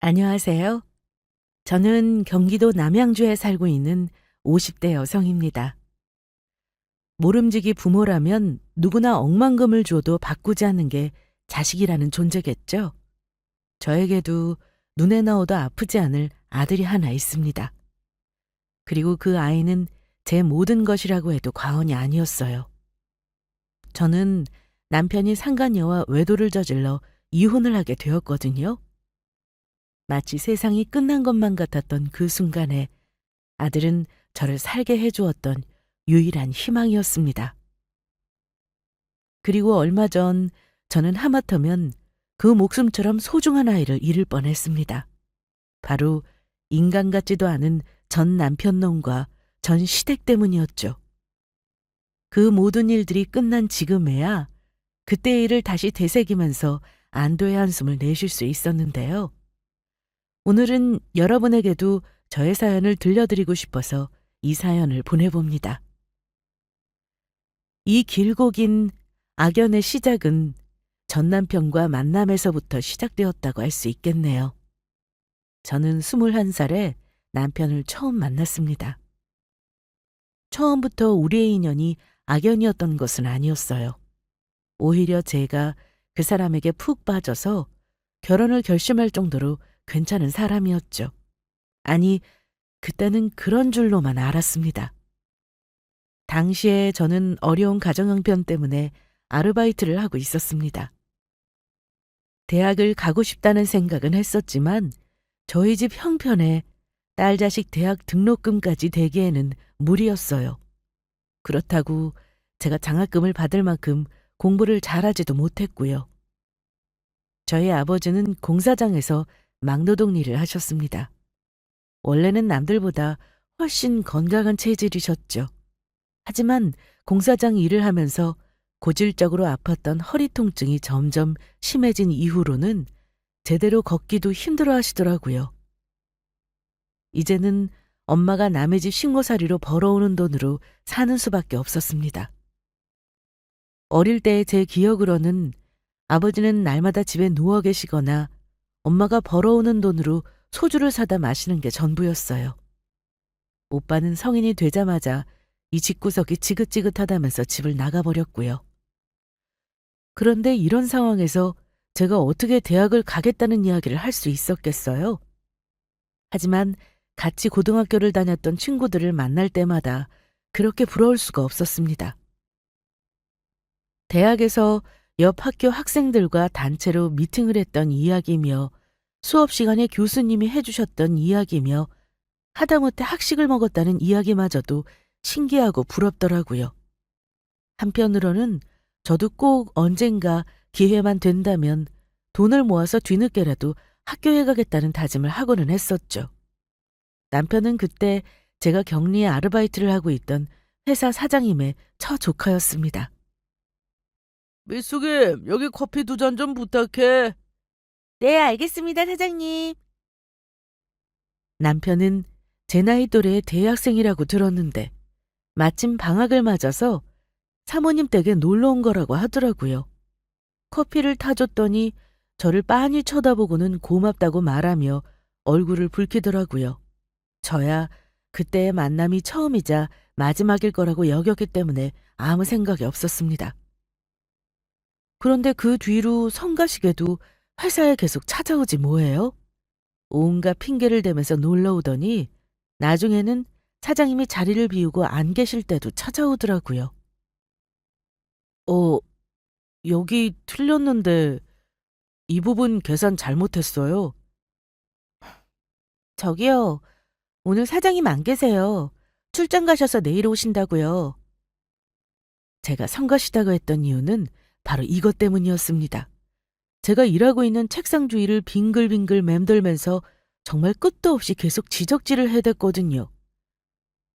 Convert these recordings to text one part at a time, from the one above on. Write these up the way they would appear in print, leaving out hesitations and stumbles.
안녕하세요. 저는 경기도 남양주에 살고 있는 50대 여성입니다. 모름지기 부모라면 누구나 억만금을 줘도 바꾸지 않는 게 자식이라는 존재겠죠. 저에게도 눈에 넣어도 아프지 않을 아들이 하나 있습니다. 그리고 그 아이는 제 모든 것이라고 해도 과언이 아니었어요. 저는 남편이 상간녀와 외도를 저질러 이혼을 하게 되었거든요. 마치 세상이 끝난 것만 같았던 그 순간에 아들은 저를 살게 해주었던 유일한 희망이었습니다. 그리고 얼마 전 저는 하마터면 그 목숨처럼 소중한 아이를 잃을 뻔했습니다. 바로 인간 같지도 않은 전 남편 놈과 전 시댁 때문이었죠. 그 모든 일들이 끝난 지금에야 그때의 일을 다시 되새기면서 안도의 한숨을 내쉴 수 있었는데요. 오늘은 여러분에게도 저의 사연을 들려드리고 싶어서 이 사연을 보내봅니다. 이 길고 긴 악연의 시작은 전 남편과 만남에서부터 시작되었다고 할 수 있겠네요. 저는 21살에 남편을 처음 만났습니다. 처음부터 우리의 인연이 악연이었던 것은 아니었어요. 오히려 제가 그 사람에게 푹 빠져서 결혼을 결심할 정도로 괜찮은 사람이었죠. 아니, 그때는 그런 줄로만 알았습니다. 당시에 저는 어려운 가정 형편 때문에 아르바이트를 하고 있었습니다. 대학을 가고 싶다는 생각은 했었지만 저희 집 형편에 딸 자식 대학 등록금까지 대기에는 무리였어요. 그렇다고 제가 장학금을 받을 만큼 공부를 잘하지도 못했고요. 저희 아버지는 공사장에서 막노동 일을 하셨습니다. 원래는 남들보다 훨씬 건강한 체질이셨죠. 하지만 공사장 일을 하면서 고질적으로 아팠던 허리 통증이 점점 심해진 이후로는 제대로 걷기도 힘들어 하시더라고요. 이제는 엄마가 남의 집 식모살이로 벌어오는 돈으로 사는 수밖에 없었습니다. 어릴 때의 제 기억으로는 아버지는 날마다 집에 누워 계시거나 엄마가 벌어오는 돈으로 소주를 사다 마시는 게 전부였어요. 오빠는 성인이 되자마자 이 집구석이 지긋지긋하다면서 집을 나가버렸고요. 그런데 이런 상황에서 제가 어떻게 대학을 가겠다는 이야기를 할 수 있었겠어요? 하지만 같이 고등학교를 다녔던 친구들을 만날 때마다 그렇게 부러울 수가 없었습니다. 대학에서 옆 학교 학생들과 단체로 미팅을 했던 이야기며 수업 시간에 교수님이 해주셨던 이야기며 하다못해 학식을 먹었다는 이야기마저도 신기하고 부럽더라고요. 한편으로는 저도 꼭 언젠가 기회만 된다면 돈을 모아서 뒤늦게라도 학교에 가겠다는 다짐을 하고는 했었죠. 남편은 그때 제가 격리에 아르바이트를 하고 있던 회사 사장님의 처조카였습니다. 미숙임, 여기 커피 2잔 좀 부탁해. 네, 알겠습니다, 사장님. 남편은 제 나이 또래의 대학생이라고 들었는데 마침 방학을 맞아서 사모님 댁에 놀러 온 거라고 하더라고요. 커피를 타줬더니 저를 빤히 쳐다보고는 고맙다고 말하며 얼굴을 붉히더라고요. 저야 그때의 만남이 처음이자 마지막일 거라고 여겼기 때문에 아무 생각이 없었습니다. 그런데 그 뒤로 성가시게도 회사에 계속 찾아오지 뭐예요? 온갖 핑계를 대면서 놀러 오더니 나중에는 사장님이 자리를 비우고 안 계실 때도 찾아오더라고요. 어, 여기 틀렸는데 이 부분 계산 잘못했어요. 저기요, 오늘 사장님 안 계세요. 출장 가셔서 내일 오신다고요. 제가 성가시다고 했던 이유는 바로 이것 때문이었습니다. 제가 일하고 있는 책상 주위를 빙글빙글 맴돌면서 정말 끝도 없이 계속 지적질을 해댔거든요.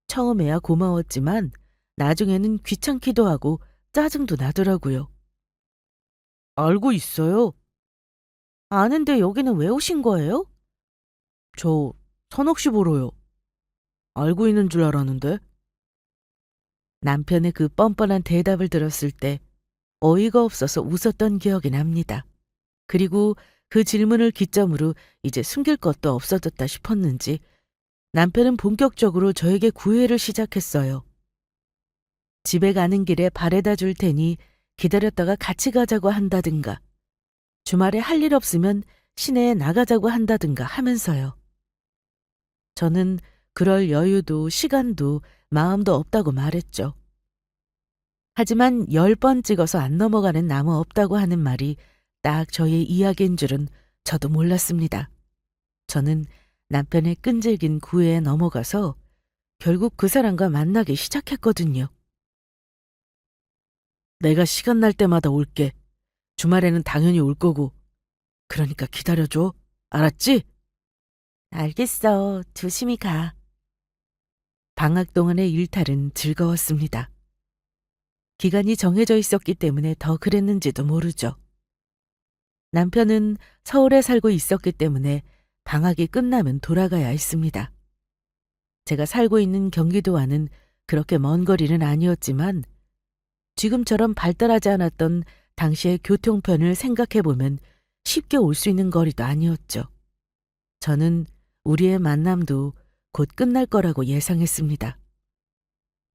처음에야 고마웠지만 나중에는 귀찮기도 하고 짜증도 나더라고요. 알고 있어요. 아는데 여기는 왜 오신 거예요? 저 선옥 씨 보러요. 알고 있는 줄 알았는데. 남편의 그 뻔뻔한 대답을 들었을 때 어이가 없어서 웃었던 기억이 납니다. 그리고 그 질문을 기점으로 이제 숨길 것도 없어졌다 싶었는지 남편은 본격적으로 저에게 구애를 시작했어요. 집에 가는 길에 바래다 줄 테니 기다렸다가 같이 가자고 한다든가, 주말에 할 일 없으면 시내에 나가자고 한다든가 하면서요. 저는 그럴 여유도 시간도 마음도 없다고 말했죠. 하지만 10번 찍어서 안 넘어가는 나무 없다고 하는 말이 딱 저의 이야기인 줄은 저도 몰랐습니다. 저는 남편의 끈질긴 구애에 넘어가서 결국 그 사람과 만나기 시작했거든요. 내가 시간 날 때마다 올게. 주말에는 당연히 올 거고. 그러니까 기다려줘. 알았지? 알겠어. 조심히 가. 방학 동안의 일탈은 즐거웠습니다. 기간이 정해져 있었기 때문에 더 그랬는지도 모르죠. 남편은 서울에 살고 있었기 때문에 방학이 끝나면 돌아가야 했습니다. 제가 살고 있는 경기도와는 그렇게 먼 거리는 아니었지만 지금처럼 발달하지 않았던 당시의 교통편을 생각해보면 쉽게 올 수 있는 거리도 아니었죠. 저는 우리의 만남도 곧 끝날 거라고 예상했습니다.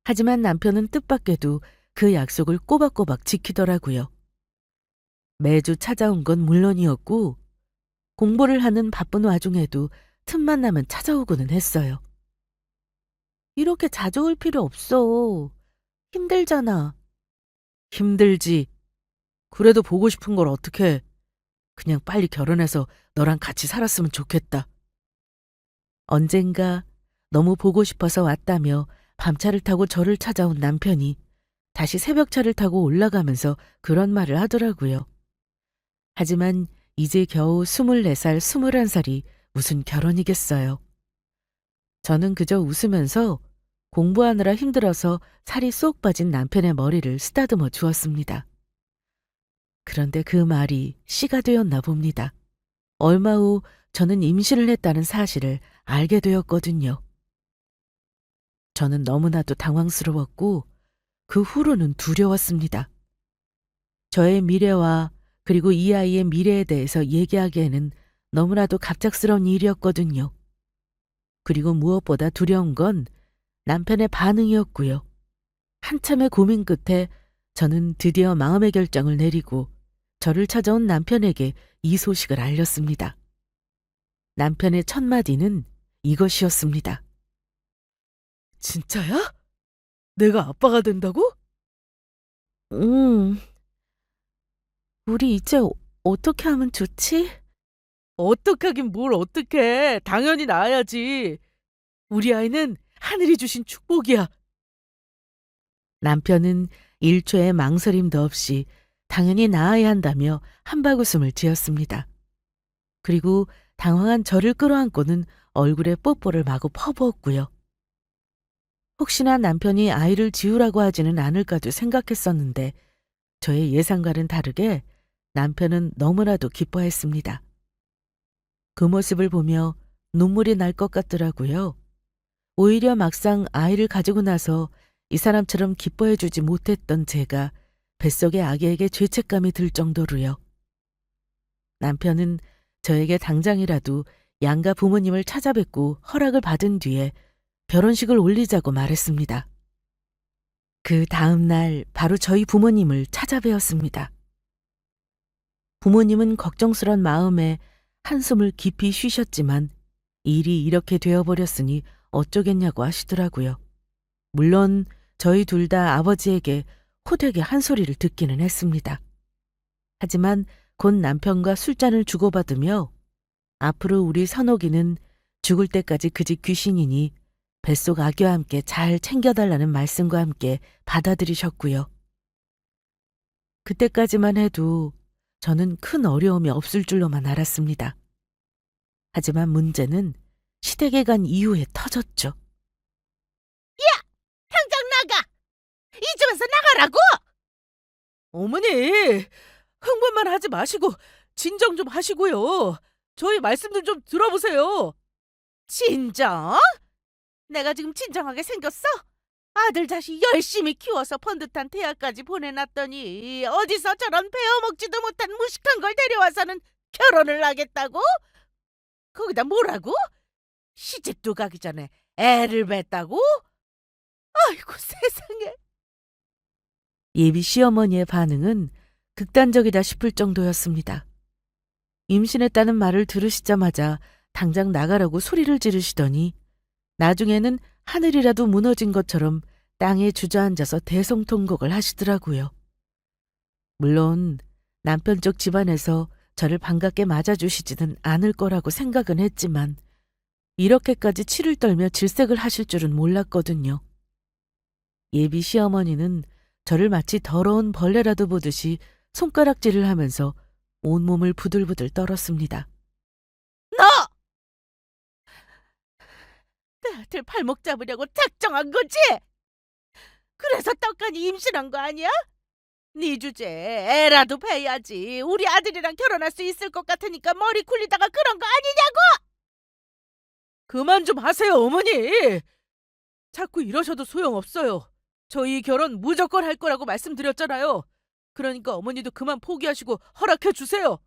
하지만 남편은 뜻밖에도 그 약속을 꼬박꼬박 지키더라고요. 매주 찾아온 건 물론이었고 공부를 하는 바쁜 와중에도 틈만 나면 찾아오고는 했어요. 이렇게 자주 올 필요 없어. 힘들잖아. 힘들지. 그래도 보고 싶은 걸 어떡해. 그냥 빨리 결혼해서 너랑 같이 살았으면 좋겠다. 언젠가 너무 보고 싶어서 왔다며 밤차를 타고 저를 찾아온 남편이 다시 새벽차를 타고 올라가면서 그런 말을 하더라고요. 하지만 이제 겨우 24살, 21살이 무슨 결혼이겠어요. 저는 그저 웃으면서 공부하느라 힘들어서 살이 쏙 빠진 남편의 머리를 쓰다듬어 주었습니다. 그런데 그 말이 씨가 되었나 봅니다. 얼마 후 저는 임신을 했다는 사실을 알게 되었거든요. 저는 너무나도 당황스러웠고 그 후로는 두려웠습니다. 저의 미래와 그리고 이 아이의 미래에 대해서 얘기하기에는 너무나도 갑작스러운 일이었거든요. 그리고 무엇보다 두려운 건 남편의 반응이었고요. 한참의 고민 끝에 저는 드디어 마음의 결정을 내리고 저를 찾아온 남편에게 이 소식을 알렸습니다. 남편의 첫 마디는 이것이었습니다. 진짜야? 내가 아빠가 된다고? 우리 이제 어떻게 하면 좋지? 어떡하긴 뭘 어떡해. 당연히 낳아야지. 우리 아이는 하늘이 주신 축복이야. 남편은 1초의 망설임도 없이 당연히 낳아야 한다며 한바구음을 지었습니다. 그리고 당황한 저를 끌어안고는 얼굴에 뽀뽀를 마구 퍼부었고요. 혹시나 남편이 아이를 지우라고 하지는 않을까도 생각했었는데 저의 예상과는 다르게 남편은 너무나도 기뻐했습니다. 그 모습을 보며 눈물이 날 것 같더라고요. 오히려 막상 아이를 가지고 나서 이 사람처럼 기뻐해주지 못했던 제가 뱃속의 아기에게 죄책감이 들 정도로요. 남편은 저에게 당장이라도 양가 부모님을 찾아뵙고 허락을 받은 뒤에 결혼식을 올리자고 말했습니다. 그 다음 날 바로 저희 부모님을 찾아뵈었습니다. 부모님은 걱정스런 마음에 한숨을 깊이 쉬셨지만 일이 이렇게 되어버렸으니 어쩌겠냐고 하시더라고요. 물론 저희 둘 다 아버지에게 호되게 한 소리를 듣기는 했습니다. 하지만 곧 남편과 술잔을 주고받으며 앞으로 우리 선옥이는 죽을 때까지 그 집 귀신이니 뱃속 아기와 함께 잘 챙겨달라는 말씀과 함께 받아들이셨고요. 그때까지만 해도 저는 큰 어려움이 없을 줄로만 알았습니다. 하지만 문제는 시댁에 간 이후에 터졌죠. 당장 나가! 이 집에서 나가라고! 어머니, 흥분만 하지 마시고 진정 좀 하시고요. 저희 말씀 좀 들어보세요. 진정? 내가 지금 진정하게 생겼어? 아들 자식 열심히 키워서 번듯한 대학까지 보내놨더니 어디서 저런 베어먹지도 못한 무식한 걸 데려와서는 결혼을 하겠다고? 거기다 뭐라고? 시집도 가기 전에 애를 뱄다고? 아이고 세상에. 예비 시어머니의 반응은 극단적이다 싶을 정도였습니다. 임신했다는 말을 들으시자마자 당장 나가라고 소리를 지르시더니 나중에는 하늘이라도 무너진 것처럼 땅에 주저앉아서 대성통곡을 하시더라고요. 물론 남편 쪽 집안에서 저를 반갑게 맞아주시지는 않을 거라고 생각은 했지만 이렇게까지 치를 떨며 질색을 하실 줄은 몰랐거든요. 예비 시어머니는 저를 마치 더러운 벌레라도 보듯이 손가락질을 하면서 온몸을 부들부들 떨었습니다. 너! 내 아들 발목 잡으려고 작정한 거지? 그래서 떡하니 임신한 거 아니야? 네 주제에 애라도 배야지. 우리 아들이랑 결혼할 수 있을 것 같으니까 머리 굴리다가 그런 거 아니냐고! 그만 좀 하세요, 어머니! 자꾸 이러셔도 소용없어요. 저희 결혼 무조건 할 거라고 말씀드렸잖아요. 그러니까 어머니도 그만 포기하시고 허락해 주세요.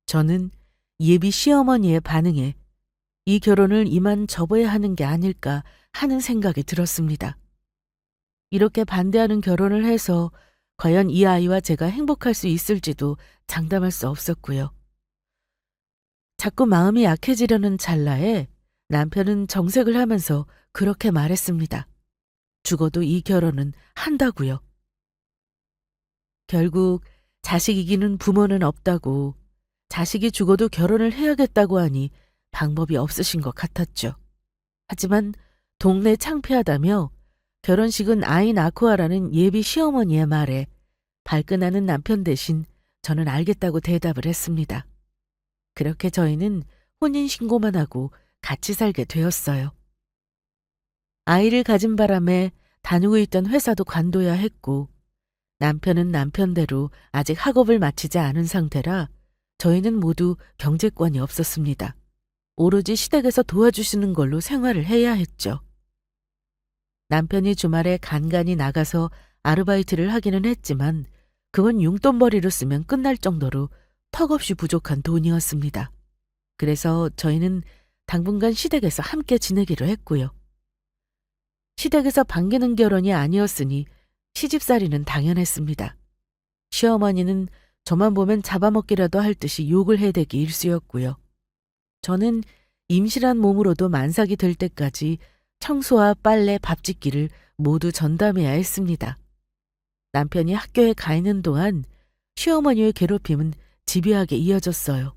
저는 예비 시어머니의 반응에 이 결혼을 이만 접어야 하는 게 아닐까 하는 생각이 들었습니다. 이렇게 반대하는 결혼을 해서 과연 이 아이와 제가 행복할 수 있을지도 장담할 수 없었고요. 자꾸 마음이 약해지려는 찰나에 남편은 정색을 하면서 그렇게 말했습니다. 죽어도 이 결혼은 한다고요. 결국 자식 이기는 부모는 없다고, 자식이 죽어도 결혼을 해야겠다고 하니 방법이 없으신 것 같았죠. 하지만 동네 창피하다며 결혼식은 아이 낳고 하라는 예비 시어머니의 말에 발끈하는 남편 대신 저는 알겠다고 대답을 했습니다. 그렇게 저희는 혼인신고만 하고 같이 살게 되었어요. 아이를 가진 바람에 다니고 있던 회사도 관둬야 했고 남편은 남편대로 아직 학업을 마치지 않은 상태라 저희는 모두 경제권이 없었습니다. 오로지 시댁에서 도와주시는 걸로 생활을 해야 했죠. 남편이 주말에 간간히 나가서 아르바이트를 하기는 했지만 그건 용돈벌이로 쓰면 끝날 정도로 턱없이 부족한 돈이었습니다. 그래서 저희는 당분간 시댁에서 함께 지내기로 했고요. 시댁에서 반기는 결혼이 아니었으니 시집살이는 당연했습니다. 시어머니는 저만 보면 잡아먹기라도 할 듯이 욕을 해대기 일쑤였고요. 저는 임실한 몸으로도 만삭이 될 때까지 청소와 빨래, 밥 짓기를 모두 전담해야 했습니다. 남편이 학교에 가 있는 동안 시어머니의 괴롭힘은 집요하게 이어졌어요.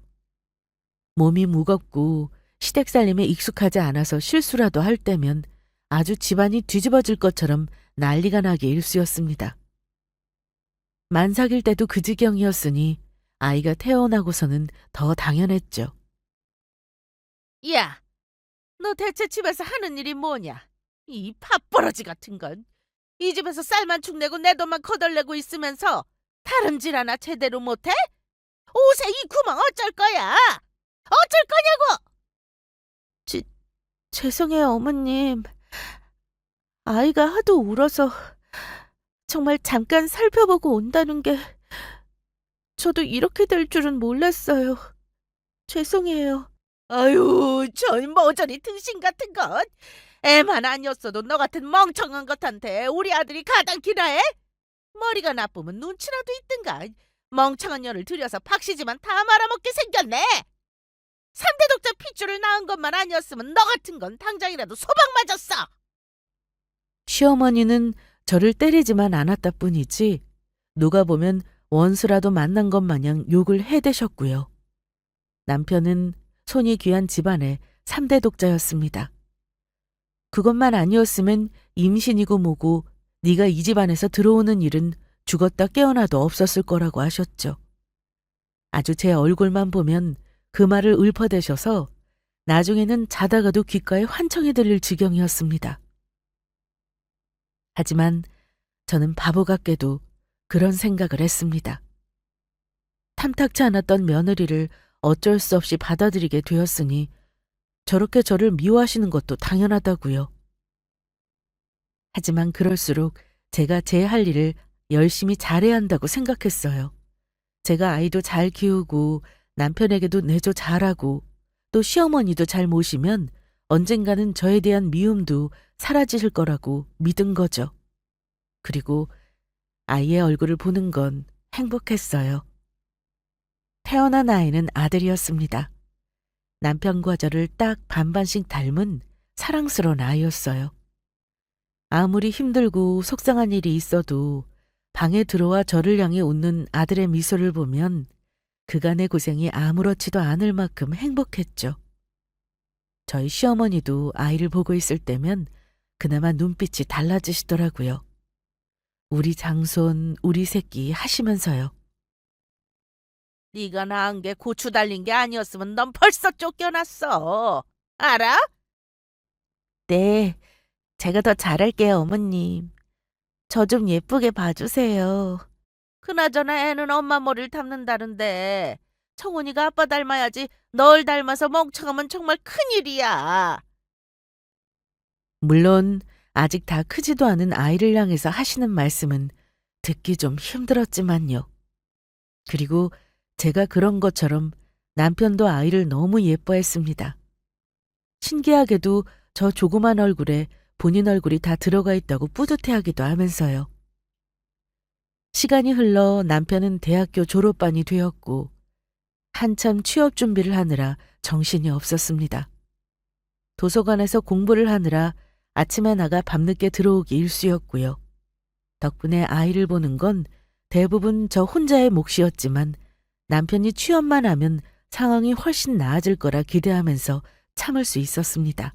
몸이 무겁고 시댁 살림에 익숙하지 않아서 실수라도 할 때면 아주 집안이 뒤집어질 것처럼 난리가 나게 일쑤였습니다. 만삭일 때도 그 지경이었으니 아이가 태어나고서는 더 당연했죠. 야, 너 대체 집에서 하는 일이 뭐냐? 이 밥버러지 같은 건. 이 집에서 쌀만 축내고 내 돈만 거덜내고 있으면서 다름질 하나 제대로 못해? 옷에 이 구멍 어쩔 거야? 어쩔 거냐고! 죄송해요, 어머님. 아이가 하도 울어서 정말 잠깐 살펴보고 온다는 게 저도 이렇게 될 줄은 몰랐어요. 죄송해요. 아유, 전 모조리 등신 같은 것. 애만 아니었어도 너 같은 멍청한 것한테 우리 아들이 가당키나 해? 머리가 나쁘면 눈치라도 있든가. 멍청한 년을 들여서 박씨지만 다 말아먹게 생겼네. 3대 독자 핏줄을 낳은 것만 아니었으면 너 같은 건 당장이라도 소방 맞았어. 시어머니는 저를 때리지만 않았다 뿐이지 누가 보면 원수라도 만난 것 마냥 욕을 해대셨고요. 남편은 손이 귀한 집안의 3대 독자였습니다. 그것만 아니었으면 임신이고 뭐고 네가 이 집안에서 들어오는 일은 죽었다 깨어나도 없었을 거라고 하셨죠. 아주 제 얼굴만 보면 그 말을 읊어대셔서 나중에는 자다가도 귓가에 환청이 들릴 지경이었습니다. 하지만 저는 바보 같게도 그런 생각을 했습니다. 탐탁치 않았던 며느리를 어쩔 수 없이 받아들이게 되었으니 저렇게 저를 미워하시는 것도 당연하다고요. 하지만 그럴수록 제가 제 할 일을 열심히 잘해야 한다고 생각했어요. 제가 아이도 잘 키우고 남편에게도 내조 잘하고 또 시어머니도 잘 모시면 언젠가는 저에 대한 미움도 사라지실 거라고 믿은 거죠. 그리고 아이의 얼굴을 보는 건 행복했어요. 태어난 아이는 아들이었습니다. 남편과 저를 딱 반반씩 닮은 사랑스러운 아이였어요. 아무리 힘들고 속상한 일이 있어도 방에 들어와 저를 향해 웃는 아들의 미소를 보면 그간의 고생이 아무렇지도 않을 만큼 행복했죠. 저희 시어머니도 아이를 보고 있을 때면 그나마 눈빛이 달라지시더라고요. 우리 장손, 우리 새끼 하시면서요. 네가 낳은 게 고추 달린 게 아니었으면 넌 벌써 쫓겨났어. 알아? 네, 제가 더 잘할게요, 어머님. 저 좀 예쁘게 봐주세요. 그나저나 애는 엄마 머리를 닮는다는데 청훈이가 아빠 닮아야지 널 닮아서 멍청하면 정말 큰일이야. 물론 아직 다 크지도 않은 아이를 향해서 하시는 말씀은 듣기 좀 힘들었지만요. 그리고 제가 그런 것처럼 남편도 아이를 너무 예뻐했습니다. 신기하게도 저 조그만 얼굴에 본인 얼굴이 다 들어가 있다고 뿌듯해하기도 하면서요. 시간이 흘러 남편은 대학교 졸업반이 되었고 한참 취업 준비를 하느라 정신이 없었습니다. 도서관에서 공부를 하느라 아침에 나가 밤늦게 들어오기 일쑤였고요. 덕분에 아이를 보는 건 대부분 저 혼자의 몫이었지만 남편이 취업만 하면 상황이 훨씬 나아질 거라 기대하면서 참을 수 있었습니다.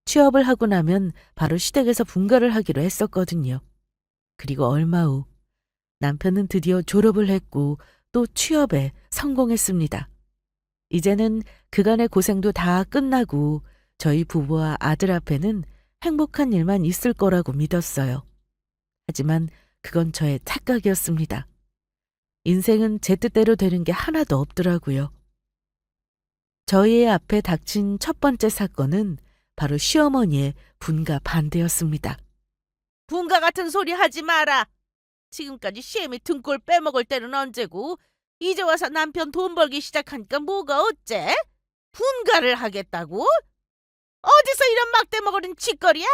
취업을 하고 나면 바로 시댁에서 분가를 하기로 했었거든요. 그리고 얼마 후 남편은 드디어 졸업을 했고 또 취업에 성공했습니다. 이제는 그간의 고생도 다 끝나고 저희 부부와 아들 앞에는 행복한 일만 있을 거라고 믿었어요. 하지만 그건 저의 착각이었습니다. 인생은 제 뜻대로 되는 게 하나도 없더라고요. 저희의 앞에 닥친 첫 번째 사건은 바로 시어머니의 분가 반대였습니다. 분가 같은 소리 하지 마라. 지금까지 시애미 등골 빼먹을 때는 언제고 이제 와서 남편 돈 벌기 시작하니까 뭐가 어째? 분가를 하겠다고? 어디서 이런 막대먹어린 짓거리야?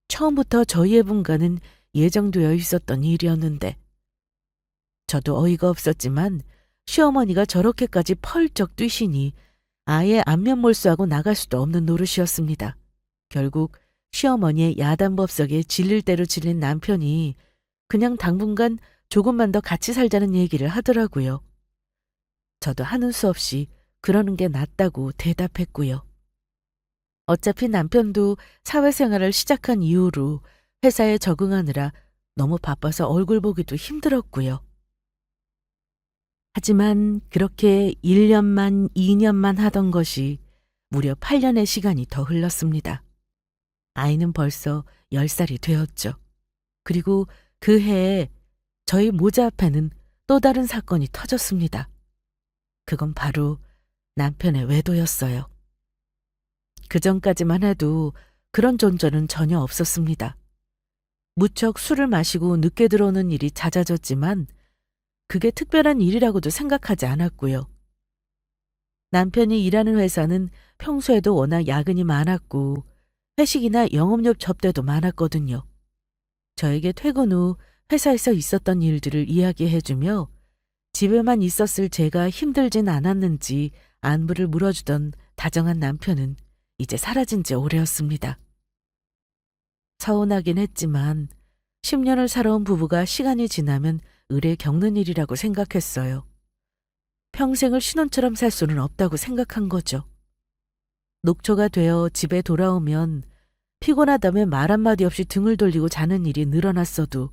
처음부터 저희의 분가는 예정되어 있었던 일이었는데 저도 어이가 없었지만 시어머니가 저렇게까지 펄쩍 뛰시니 아예 안면몰수하고 나갈 수도 없는 노릇이었습니다. 결국 시어머니의 야단법석에 질릴 대로 질린 남편이 그냥 당분간 조금만 더 같이 살자는 얘기를 하더라고요. 저도 하는 수 없이 그러는 게 낫다고 대답했고요. 어차피 남편도 사회생활을 시작한 이후로 회사에 적응하느라 너무 바빠서 얼굴 보기도 힘들었고요. 하지만 그렇게 1년만 2년만 하던 것이 무려 8년의 시간이 더 흘렀습니다. 아이는 벌써 10살이 되었죠. 그리고 그 해에 저희 모자 앞에는 또 다른 사건이 터졌습니다. 그건 바로 남편의 외도였어요. 그전까지만 해도 그런 존재는 전혀 없었습니다. 무척 술을 마시고 늦게 들어오는 일이 잦아졌지만 그게 특별한 일이라고도 생각하지 않았고요. 남편이 일하는 회사는 평소에도 워낙 야근이 많았고 회식이나 영업용 접대도 많았거든요. 저에게 퇴근 후 회사에서 있었던 일들을 이야기해주며 집에만 있었을 제가 힘들진 않았는지 안부를 물어주던 다정한 남편은 이제 사라진 지 오래였습니다. 서운하긴 했지만 10년을 살아온 부부가 시간이 지나면 의례 겪는 일이라고 생각했어요. 평생을 신혼처럼 살 수는 없다고 생각한 거죠. 녹초가 되어 집에 돌아오면 피곤하다며 말 한마디 없이 등을 돌리고 자는 일이 늘어났어도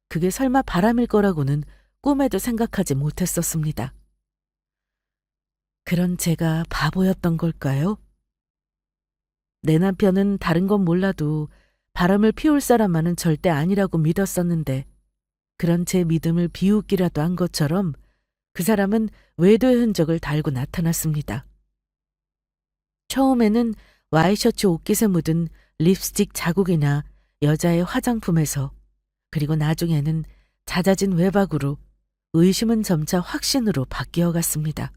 그게 설마 바람일 거라고는 꿈에도 생각하지 못했었습니다. 그런 제가 바보였던 걸까요? 내 남편은 다른 건 몰라도 바람을 피울 사람만은 절대 아니라고 믿었었는데 그런 제 믿음을 비웃기라도 한 것처럼 그 사람은 외도의 흔적을 달고 나타났습니다. 처음에는 와이셔츠 옷깃에 묻은 립스틱 자국이나 여자의 화장품에서 그리고 나중에는 잦아진 외박으로 의심은 점차 확신으로 바뀌어 갔습니다.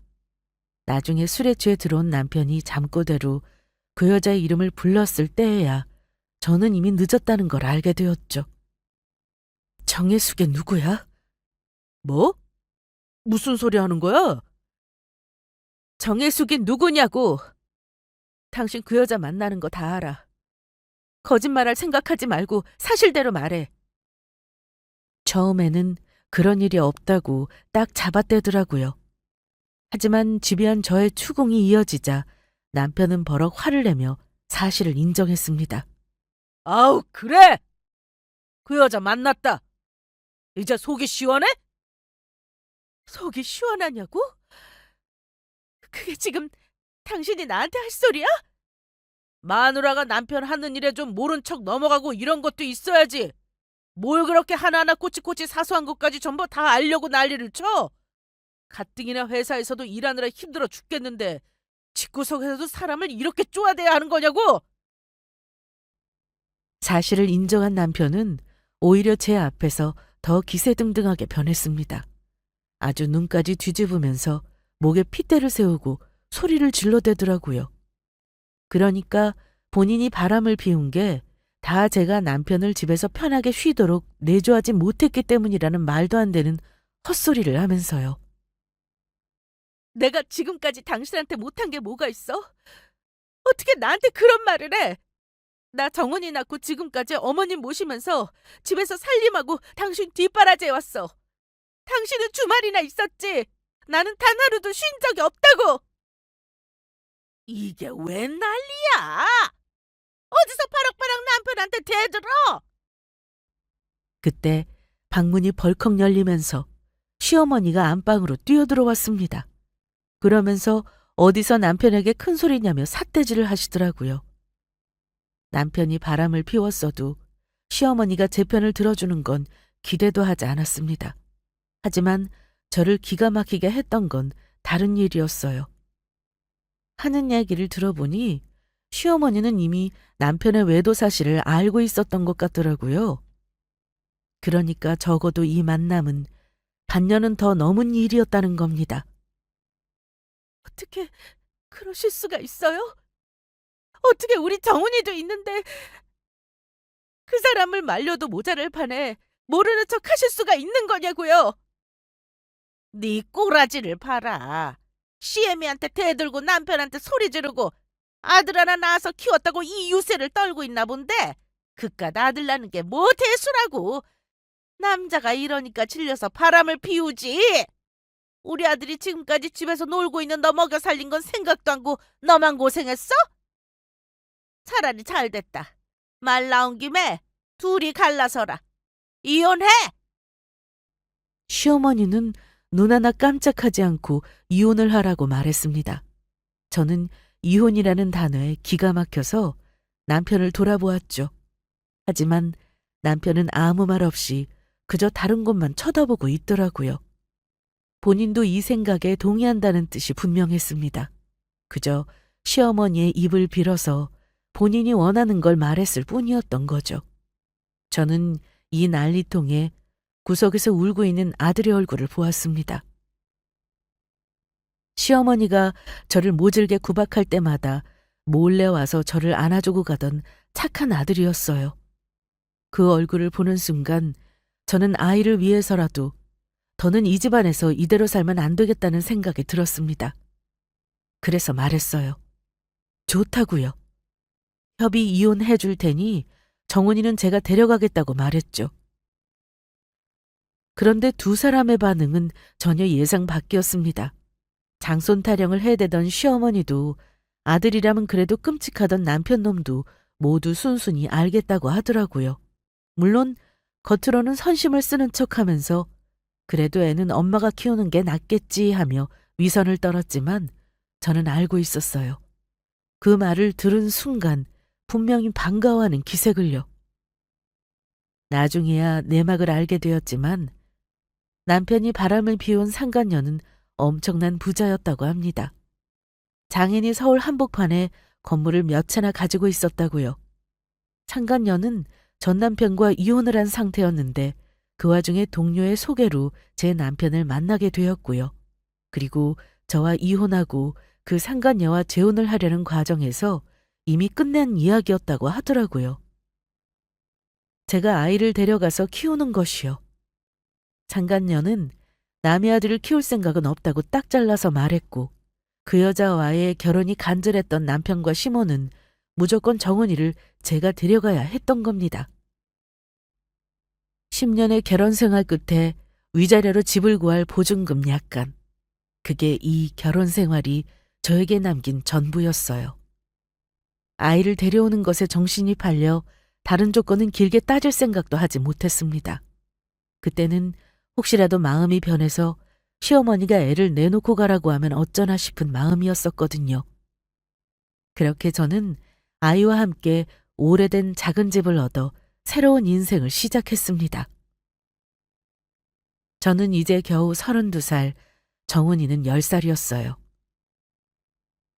나중에 술에 취해 들어온 남편이 잠꼬대로 그 여자의 이름을 불렀을 때에야 저는 이미 늦었다는 걸 알게 되었죠. 정혜숙이 누구야? 뭐? 무슨 소리 하는 거야? 정혜숙이 누구냐고. 당신 그 여자 만나는 거 다 알아. 거짓말할 생각하지 말고 사실대로 말해. 처음에는 그런 일이 없다고 딱 잡아떼더라고요. 하지만 집요한 저의 추궁이 이어지자 남편은 버럭 화를 내며 사실을 인정했습니다. 아우, 그래? 그 여자 만났다. 이제 속이 시원해? 속이 시원하냐고? 그게 지금 당신이 나한테 할 소리야? 마누라가 남편 하는 일에 좀 모른 척 넘어가고 이런 것도 있어야지. 뭘 그렇게 하나하나 꼬치꼬치 사소한 것까지 전부 다 알려고 난리를 쳐? 가뜩이나 회사에서도 일하느라 힘들어 죽겠는데 집구석에서도 사람을 이렇게 쪼아대야 하는 거냐고? 사실을 인정한 남편은 오히려 제 앞에서 더 기세등등하게 변했습니다. 아주 눈까지 뒤집으면서 목에 핏대를 세우고 소리를 질러대더라고요. 그러니까 본인이 바람을 피운 게 다 제가 남편을 집에서 편하게 쉬도록 내조하지 못했기 때문이라는 말도 안 되는 헛소리를 하면서요. 내가 지금까지 당신한테 못한 게 뭐가 있어? 어떻게 나한테 그런 말을 해? 나 정은이 낳고 지금까지 어머님 모시면서 집에서 살림하고 당신 뒷바라지해왔어. 당신은 주말이나 있었지. 나는 단 하루도 쉰 적이 없다고. 이게 웬 난리야? 어디서 파락파락 남편한테 대들어? 그때 방문이 벌컥 열리면서 시어머니가 안방으로 뛰어들어왔습니다. 그러면서 어디서 남편에게 큰 소리냐며 삿대질을 하시더라고요. 남편이 바람을 피웠어도 시어머니가 제 편을 들어주는 건 기대도 하지 않았습니다. 하지만 저를 기가 막히게 했던 건 다른 일이었어요. 하는 얘기를 들어보니 시어머니는 이미 남편의 외도 사실을 알고 있었던 것 같더라고요. 그러니까 적어도 이 만남은 반년은 더 넘은 일이었다는 겁니다. 어떻게 그러실 수가 있어요? 어떻게 우리 정훈이도 있는데 그 사람을 말려도 모자랄 판에 모르는 척 하실 수가 있는 거냐고요? 네 꼬라지를 봐라. 시애미한테 대들고 남편한테 소리 지르고 아들 하나 낳아서 키웠다고 이 유세를 떨고 있나 본데 그깟 아들 낳는 게 뭐 대수라고. 남자가 이러니까 질려서 바람을 피우지. 우리 아들이 지금까지 집에서 놀고 있는 너 먹여 살린 건 생각도 안 하고 너만 고생했어? 차라리 잘 됐다. 말 나온 김에 둘이 갈라서라. 이혼해! 시어머니는 눈 하나 깜짝하지 않고 이혼을 하라고 말했습니다. 저는 이혼이라는 단어에 기가 막혀서 남편을 돌아보았죠. 하지만 남편은 아무 말 없이 그저 다른 곳만 쳐다보고 있더라고요. 본인도 이 생각에 동의한다는 뜻이 분명했습니다. 그저 시어머니의 입을 빌어서 본인이 원하는 걸 말했을 뿐이었던 거죠. 저는 이 난리통에 구석에서 울고 있는 아들의 얼굴을 보았습니다. 시어머니가 저를 모질게 구박할 때마다 몰래 와서 저를 안아주고 가던 착한 아들이었어요. 그 얼굴을 보는 순간 저는 아이를 위해서라도 더는 이 집안에서 이대로 살면 안 되겠다는 생각이 들었습니다. 그래서 말했어요. 좋다고요. 협의 이혼해 줄 테니 정훈이는 제가 데려가겠다고 말했죠. 그런데 두 사람의 반응은 전혀 예상 밖이었습니다. 장손 타령을 해대던 시어머니도 아들이라면 그래도 끔찍하던 남편 놈도 모두 순순히 알겠다고 하더라고요. 물론 겉으로는 선심을 쓰는 척하면서 그래도 애는 엄마가 키우는 게 낫겠지 하며 위선을 떨었지만 저는 알고 있었어요. 그 말을 들은 순간 분명히 반가워하는 기색을요. 나중에야 내막을 알게 되었지만 남편이 바람을 피운 상간녀는 엄청난 부자였다고 합니다. 장인이 서울 한복판에 건물을 몇 채나 가지고 있었다고요. 상간녀는 전 남편과 이혼을 한 상태였는데 그 와중에 동료의 소개로 제 남편을 만나게 되었고요. 그리고 저와 이혼하고 그 상간녀와 재혼을 하려는 과정에서 이미 끝낸 이야기였다고 하더라고요. 제가 아이를 데려가서 키우는 것이요. 상간녀는 남의 아들을 키울 생각은 없다고 딱 잘라서 말했고 그 여자와의 결혼이 간절했던 남편과 시모는 무조건 정은이를 제가 데려가야 했던 겁니다. 10년의 결혼 생활 끝에 위자료로 집을 구할 보증금 약간. 그게 이 결혼 생활이 저에게 남긴 전부였어요. 아이를 데려오는 것에 정신이 팔려 다른 조건은 길게 따질 생각도 하지 못했습니다. 그때는 혹시라도 마음이 변해서 시어머니가 애를 내놓고 가라고 하면 어쩌나 싶은 마음이었었거든요. 그렇게 저는 아이와 함께 오래된 작은 집을 얻어 새로운 인생을 시작했습니다. 저는 이제 겨우 32살, 정은이는 10살이었어요.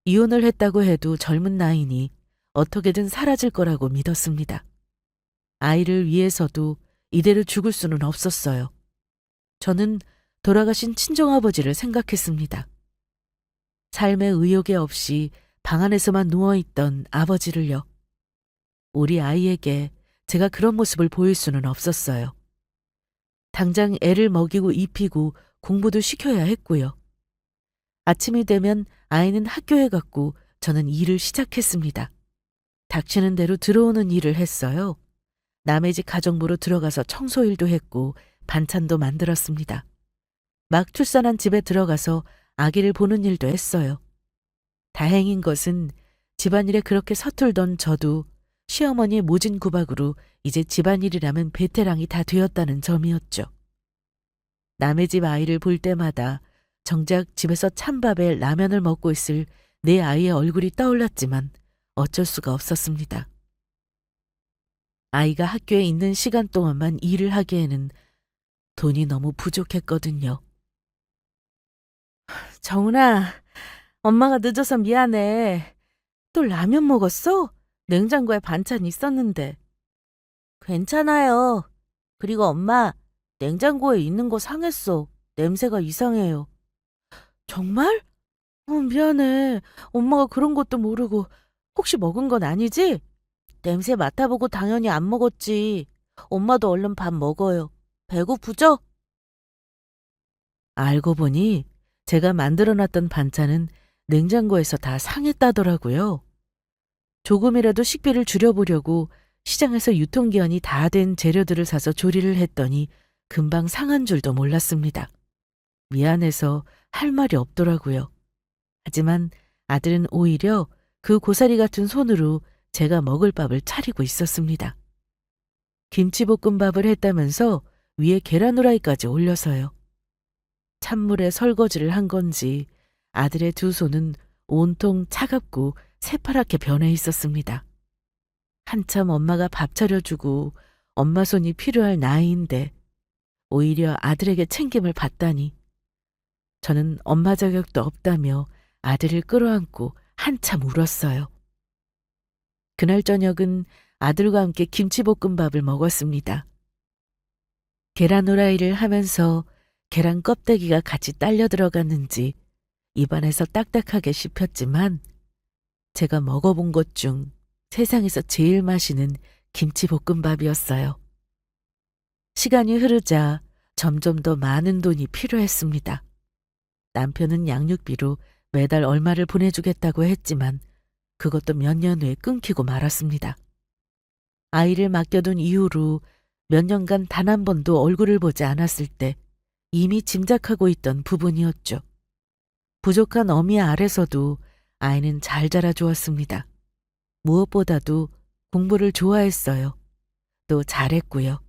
이혼을 했다고 해도 젊은 나이니 어떻게든 사라질 거라고 믿었습니다. 아이를 위해서도 이대로 죽을 수는 없었어요. 저는 돌아가신 친정아버지를 생각했습니다. 삶의 의욕에 없이 방 안에서만 누워있던 아버지를요. 우리 아이에게 제가 그런 모습을 보일 수는 없었어요. 당장 애를 먹이고 입히고 공부도 시켜야 했고요. 아침이 되면 아이는 학교에 갔고 저는 일을 시작했습니다. 닥치는 대로 들어오는 일을 했어요. 남의 집 가정부로 들어가서 청소일도 했고 반찬도 만들었습니다. 막 출산한 집에 들어가서 아기를 보는 일도 했어요. 다행인 것은 집안일에 그렇게 서툴던 저도 시어머니의 모진 구박으로 이제 집안일이라면 베테랑이 다 되었다는 점이었죠. 남의 집 아이를 볼 때마다 정작 집에서 찬밥에 라면을 먹고 있을 내 아이의 얼굴이 떠올랐지만 어쩔 수가 없었습니다. 아이가 학교에 있는 시간 동안만 일을 하기에는 돈이 너무 부족했거든요. 정은아, 엄마가 늦어서 미안해. 또 라면 먹었어? 냉장고에 반찬 있었는데. 괜찮아요. 그리고 엄마, 냉장고에 있는 거 상했어. 냄새가 이상해요. 정말? 미안해. 엄마가 그런 것도 모르고 혹시 먹은 건 아니지? 냄새 맡아보고 당연히 안 먹었지. 엄마도 얼른 밥 먹어요. 배고프죠? 알고 보니 제가 만들어놨던 반찬은 냉장고에서 다 상했다더라고요. 조금이라도 식비를 줄여보려고 시장에서 유통기한이 다 된 재료들을 사서 조리를 했더니 금방 상한 줄도 몰랐습니다. 미안해서 할 말이 없더라고요. 하지만 아들은 오히려 그 고사리 같은 손으로 제가 먹을 밥을 차리고 있었습니다. 김치볶음밥을 했다면서 위에 계란 후라이까지 올려서요. 찬물에 설거지를 한 건지 아들의 두 손은 온통 차갑고 새파랗게 변해 있었습니다. 한참 엄마가 밥 차려주고 엄마 손이 필요할 나이인데 오히려 아들에게 챙김을 받다니. 저는 엄마 자격도 없다며 아들을 끌어안고 한참 울었어요. 그날 저녁은 아들과 함께 김치볶음밥을 먹었습니다. 계란 후라이를 하면서 계란 껍데기가 같이 딸려 들어갔는지 입안에서 딱딱하게 씹혔지만 제가 먹어본 것 중 세상에서 제일 맛있는 김치볶음밥이었어요. 시간이 흐르자 점점 더 많은 돈이 필요했습니다. 남편은 양육비로 매달 얼마를 보내주겠다고 했지만 그것도 몇 년 후에 끊기고 말았습니다. 아이를 맡겨둔 이후로 몇 년간 단 한 번도 얼굴을 보지 않았을 때 이미 짐작하고 있던 부분이었죠. 부족한 어미 아래서도 아이는 잘 자라주었습니다. 무엇보다도 공부를 좋아했어요. 또 잘했고요.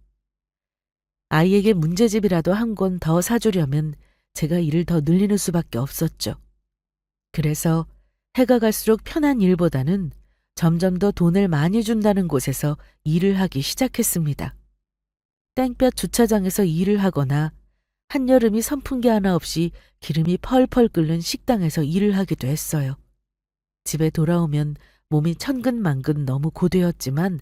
아이에게 문제집이라도 한 권 더 사주려면 제가 일을 더 늘리는 수밖에 없었죠. 그래서 해가 갈수록 편한 일보다는 점점 더 돈을 많이 준다는 곳에서 일을 하기 시작했습니다. 땡볕 주차장에서 일을 하거나 한여름이 선풍기 하나 없이 기름이 펄펄 끓는 식당에서 일을 하기도 했어요. 집에 돌아오면 몸이 천근만근 너무 고되었지만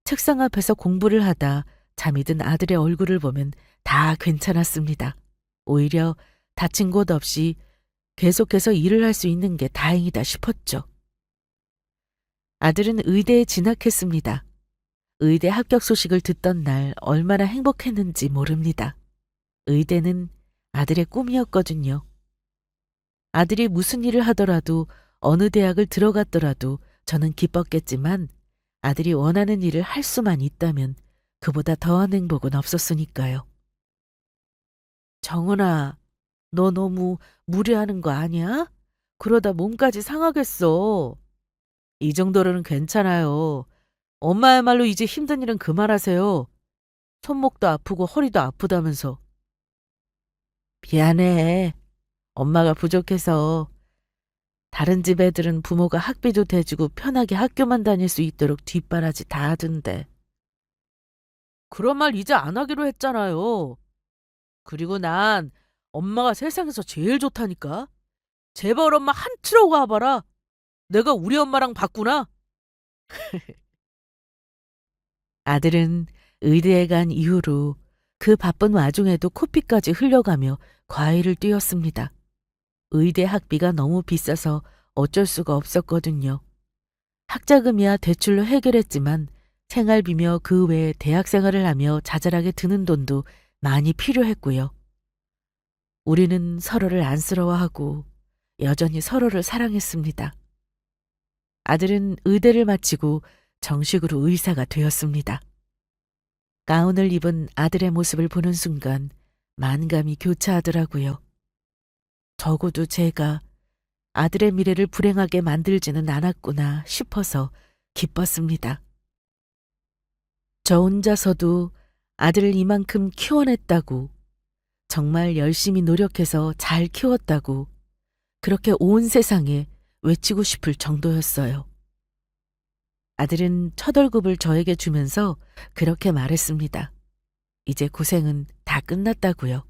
책상 앞에서 공부를 하다 잠이 든 아들의 얼굴을 보면 다 괜찮았습니다. 오히려 다친 곳 없이 계속해서 일을 할 수 있는 게 다행이다 싶었죠. 아들은 의대에 진학했습니다. 의대 합격 소식을 듣던 날 얼마나 행복했는지 모릅니다. 의대는 아들의 꿈이었거든요. 아들이 무슨 일을 하더라도 어느 대학을 들어갔더라도 저는 기뻤겠지만 아들이 원하는 일을 할 수만 있다면 그보다 더한 행복은 없었으니까요. 정은아, 너 너무 무리하는 거 아니야? 그러다 몸까지 상하겠어. 이 정도로는 괜찮아요. 엄마야말로 이제 힘든 일은 그만하세요. 손목도 아프고 허리도 아프다면서. 미안해. 엄마가 부족해서. 다른 집 애들은 부모가 학비도 대주고 편하게 학교만 다닐 수 있도록 뒷바라지 다 하던데. 그런 말 이제 안 하기로 했잖아요. 그리고 난 엄마가 세상에서 제일 좋다니까. 제발 엄마 한 트럭 와봐라. 내가 우리 엄마랑 바꾸나? 아들은 의대에 간 이후로 그 바쁜 와중에도 코피까지 흘려가며 과외를 뛰었습니다. 의대 학비가 너무 비싸서 어쩔 수가 없었거든요. 학자금이야 대출로 해결했지만 생활비며 그 외에 대학 생활을 하며 자잘하게 드는 돈도 많이 필요했고요. 우리는 서로를 안쓰러워하고 여전히 서로를 사랑했습니다. 아들은 의대를 마치고 정식으로 의사가 되었습니다. 가운을 입은 아들의 모습을 보는 순간 만감이 교차하더라고요. 적어도 제가 아들의 미래를 불행하게 만들지는 않았구나 싶어서 기뻤습니다. 저 혼자서도 아들을 이만큼 키워냈다고, 정말 열심히 노력해서 잘 키웠다고, 그렇게 온 세상에 외치고 싶을 정도였어요. 아들은 첫 월급을 저에게 주면서 그렇게 말했습니다. 이제 고생은 다 끝났다고요.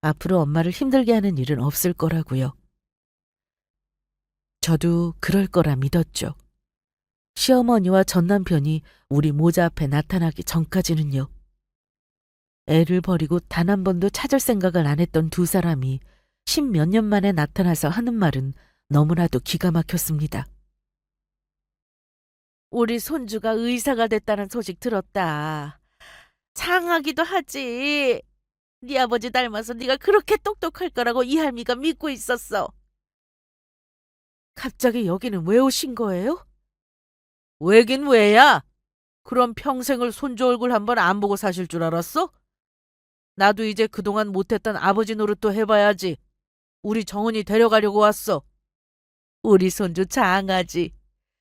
앞으로 엄마를 힘들게 하는 일은 없을 거라고요. 저도 그럴 거라 믿었죠. 시어머니와 전남편이 우리 모자 앞에 나타나기 전까지는요. 애를 버리고 단 한 번도 찾을 생각을 안 했던 두 사람이 10몇 년 만에 나타나서 하는 말은 너무나도 기가 막혔습니다. 우리 손주가 의사가 됐다는 소식 들었다. 상하기도 하지. 네 아버지 닮아서 네가 그렇게 똑똑할 거라고 이할미가 믿고 있었어. 갑자기 여기는 왜 오신 거예요? 왜긴 왜야? 그럼 평생을 손주 얼굴 한번 안 보고 사실 줄 알았어? 나도 이제 그동안 못했던 아버지 노릇도 해봐야지. 우리 정은이 데려가려고 왔어. 우리 손주 장하지.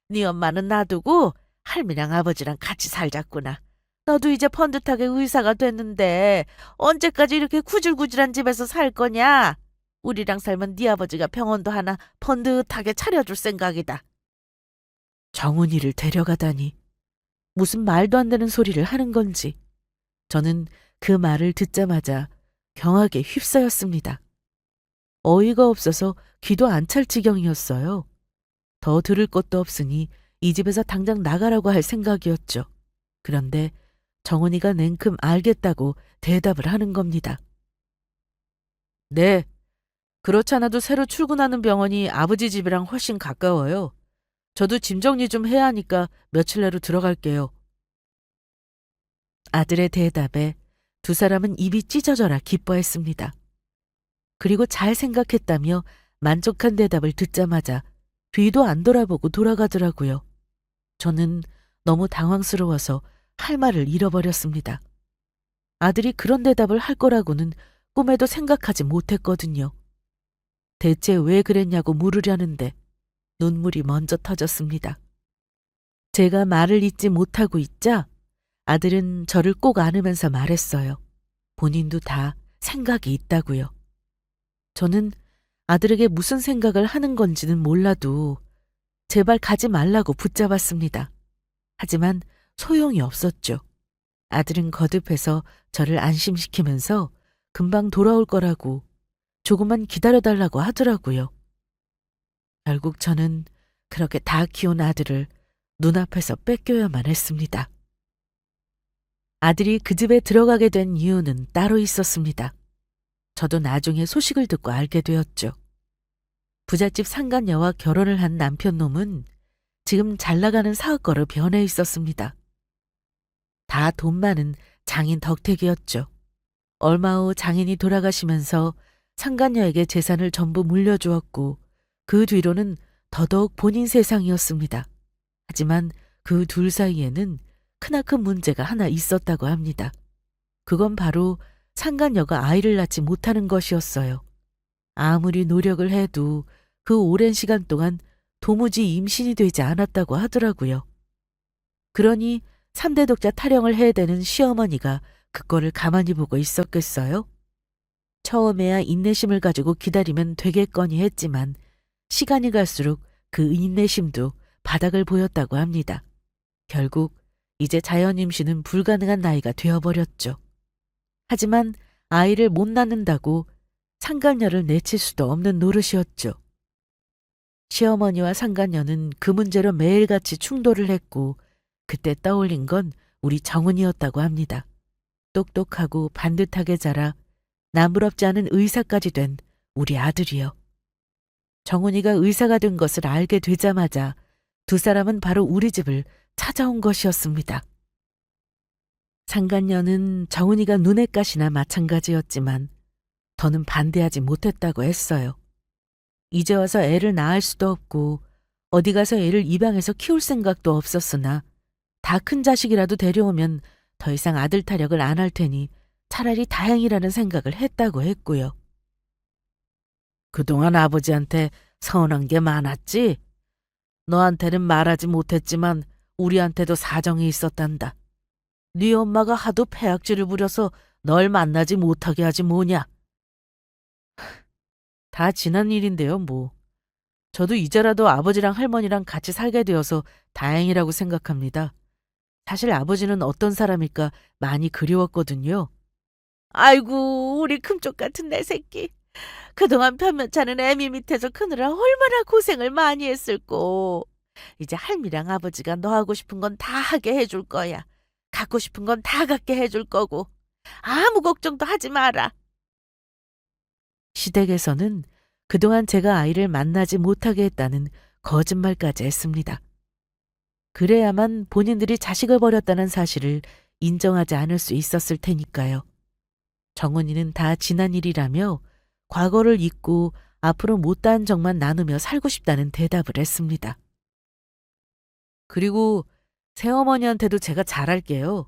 네 엄마는 놔두고 할미랑 아버지랑 같이 살자꾸나. 너도 이제 번듯하게 의사가 됐는데 언제까지 이렇게 구질구질한 집에서 살 거냐? 우리랑 살면 네 아버지가 병원도 하나 번듯하게 차려줄 생각이다. 정은이를 데려가다니. 무슨 말도 안 되는 소리를 하는 건지. 저는 그 말을 듣자마자 경악에 휩싸였습니다. 어이가 없어서 귀도 안 찰 지경이었어요. 더 들을 것도 없으니 이 집에서 당장 나가라고 할 생각이었죠. 그런데 정은이가 냉큼 알겠다고 대답을 하는 겁니다. 네, 그렇잖아도 새로 출근하는 병원이 아버지 집이랑 훨씬 가까워요. 저도 짐 정리 좀 해야 하니까 며칠 내로 들어갈게요. 아들의 대답에 두 사람은 입이 찢어져라 기뻐했습니다. 그리고 잘 생각했다며 만족한 대답을 듣자마자 뒤도 안 돌아보고 돌아가더라고요. 저는 너무 당황스러워서 할 말을 잃어버렸습니다. 아들이 그런 대답을 할 거라고는 꿈에도 생각하지 못했거든요. 대체 왜 그랬냐고 물으려는데 눈물이 먼저 터졌습니다. 제가 말을 잇지 못하고 있자 아들은 저를 꼭 안으면서 말했어요. 본인도 다 생각이 있다고요. 저는 아들에게 무슨 생각을 하는 건지는 몰라도 제발 가지 말라고 붙잡았습니다. 하지만 소용이 없었죠. 아들은 거듭해서 저를 안심시키면서 금방 돌아올 거라고 조금만 기다려달라고 하더라고요. 결국 저는 그렇게 다 키운 아들을 눈앞에서 뺏겨야만 했습니다. 아들이 그 집에 들어가게 된 이유는 따로 있었습니다. 저도 나중에 소식을 듣고 알게 되었죠. 부잣집 상간녀와 결혼을 한 남편놈은 지금 잘 나가는 사업가로 변해 있었습니다. 다 돈 많은 장인 덕택이었죠. 얼마 후 장인이 돌아가시면서 상간녀에게 재산을 전부 물려주었고 그 뒤로는 더더욱 본인 세상이었습니다. 하지만 그 둘 사이에는 크나큰 문제가 하나 있었다고 합니다. 그건 바로 상간녀가 아이를 낳지 못하는 것이었어요. 아무리 노력을 해도 그 오랜 시간 동안 도무지 임신이 되지 않았다고 하더라고요. 그러니 3대 독자 타령을 해야 되는 시어머니가 그거를 가만히 보고 있었겠어요? 처음에야 인내심을 가지고 기다리면 되겠거니 했지만 시간이 갈수록 그 인내심도 바닥을 보였다고 합니다. 결국 이제 자연임신은 불가능한 나이가 되어버렸죠. 하지만 아이를 못 낳는다고 상간녀를 내칠 수도 없는 노릇이었죠. 시어머니와 상간녀는 그 문제로 매일같이 충돌을 했고 그때 떠올린 건 우리 정은이었다고 합니다. 똑똑하고 반듯하게 자라 나무럽지 않은 의사까지 된 우리 아들이요. 정은이가 의사가 된 것을 알게 되자마자 두 사람은 바로 우리 집을 찾아온 것이었습니다. 상간녀는 정은이가 눈에 가시나 마찬가지였지만 더는 반대하지 못했다고 했어요. 이제 와서 애를 낳을 수도 없고 어디 가서 애를 입양해서 키울 생각도 없었으나 다 큰 자식이라도 데려오면 더 이상 아들 타력을 안 할 테니 차라리 다행이라는 생각을 했다고 했고요. 그동안 아버지한테 서운한 게 많았지? 너한테는 말하지 못했지만 우리한테도 사정이 있었단다. 네 엄마가 하도 폐악질을 부려서 널 만나지 못하게 하지 뭐냐. 다 지난 일인데요, 뭐. 저도 이제라도 아버지랑 할머니랑 같이 살게 되어서 다행이라고 생각합니다. 사실 아버지는 어떤 사람일까 많이 그리웠거든요. 아이고, 우리 금쪽 같은 내 새끼. 그동안 변변찮은 애미 밑에서 크느라 얼마나 고생을 많이 했을꼬. 이제 할미랑 아버지가 너 하고 싶은 건 다 하게 해줄 거야. 갖고 싶은 건 다 갖게 해줄 거고. 아무 걱정도 하지 마라. 시댁에서는 그동안 제가 아이를 만나지 못하게 했다는 거짓말까지 했습니다. 그래야만 본인들이 자식을 버렸다는 사실을 인정하지 않을 수 있었을 테니까요. 정은이는 다 지난 일이라며 과거를 잊고 앞으로 못다한 정만 나누며 살고 싶다는 대답을 했습니다. 그리고 새어머니한테도 제가 잘할게요.